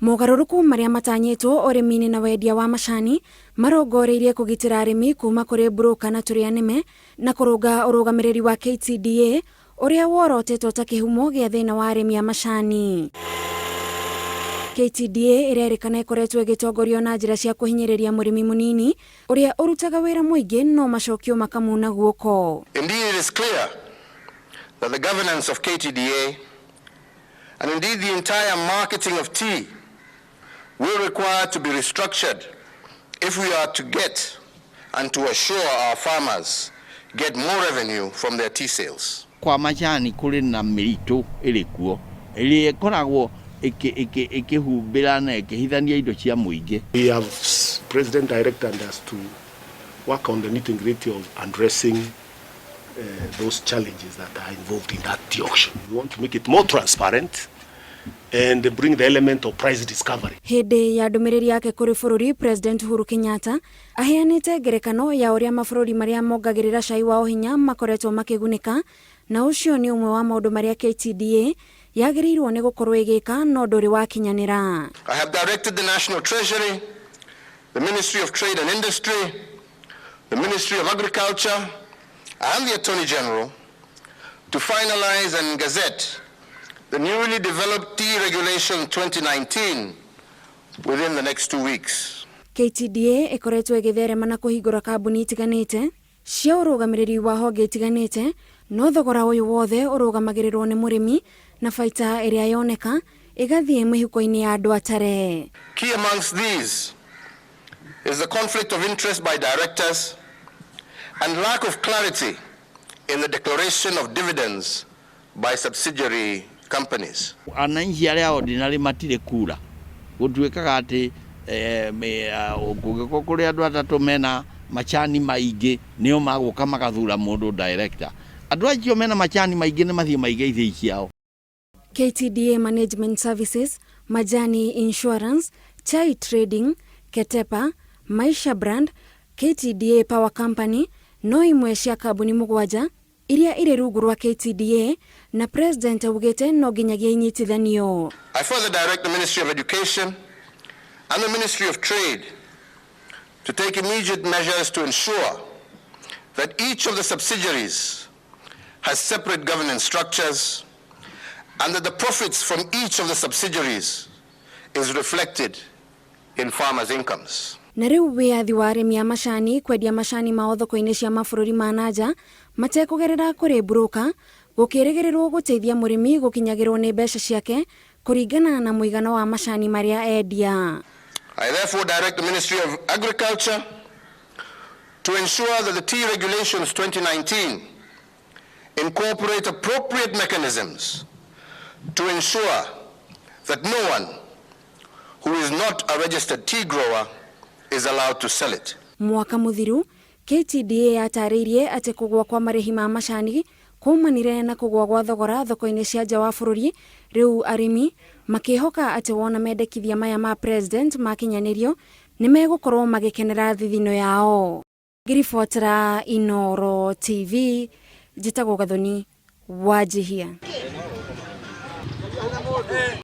Mogaruruku maria matanyitwo urimi-ini na wendia wa macani marongoreirie kugitira arimi kuma kuri broker na turia nime na kurunga urugamiriri wa KTDA uria worotetwo ta kihumo gia thina wa arimi a macani. KTDA irerikana ikoretwo igitongorio na njira cia kuhinyiriria murimi munini uria urutaga wira muingi no macokio makamuna guoko. Indeed, it is clear that the governance of KTDA and indeed the entire marketing of tea will require to be restructured if we are to get and to assure our farmers get more revenue from their tea sales. Kwa majani kule na miritu ilikuwa ili koragwo ikihubira na ikihithania indo cia muingi. We have President directed us to work on the nitty-gritty of addressing those challenges that are involved in that tea auction. We want to make it more transparent and bring the element of price discovery. Hindi ya ndumiriri yake kuri bururi, President Uhuru Kenyatta aheanite ngerekano ya uria mabururi maria mongagirira cai wao hinya makoretwo makigunika, na ucio ni umwe wa maundu maria KTDA yagirirwo ni gukorwo igika no nduri wa kinyanira. I have directed the National Treasury, the Ministry of Trade and Industry, the Ministry of Agriculture and the Attorney General to finalize and gazette the newly developed Tea Regulation 2019 within the next 2 weeks. KTDA ikoretwo igitherema na kuhingura kambuni itiganite cia urugamiriri wa honge itiganite, no thogora uyu wothe urugamagirirwo ni murimi na baita iria yoneka igathie mihuko-ini ya andu atare. Key amongst these is the conflict of interest by directors and lack of clarity in the declaration of dividends by subsidiary companies. Ananchi aria ordinary matire kura gutuikaga ati gugiko kuri andu atatu mena macani maingi nio maguka magathura mundu director. Andu acio mena macani maingi ni mathie maige ithei ciao. KTDA Management Services, Majani Insurance, Chai Trading, Ketepa, Maisha Brand, KTDA Power Company, no imwe cia kambuni mugwanja iria iri rungu rwa KTDA na President ugite no ginyagia inyitithanio. I further direct the Ministry of Education and the Ministry of Trade to take immediate measures to ensure that each of the subsidiaries has separate governance structures and that the profits from each of the subsidiaries is reflected in farmers' incomes. Na riu wiathi wa arimi a macani kwendia macani mao thoko-ini cia mabururi ma nanja matekugerera kuri broker gukirigirirwo guteithia murimi gukinyagirwo ni mbeca ciake kuringana na muigano wa macani maria endia. I therefore direct the Ministry of Agriculture to ensure that the Tea Regulations 2019 incorporate appropriate mechanisms to ensure that no one who is not a registered tea grower is allowed to sell it. Mwaka muthiru KTDA yataririe ati kugwa kwa marihi ma macani kumanire na kugwa gwa thogora thoko-ini cia nja wa bururi. Riu arimi makihoka ati wona mendekithia maya ma President makinyanirio ni megukorwo magikenera thithino yao. Ngiribotera Inooro TV, Njitagwo Gathoni, Wajihia.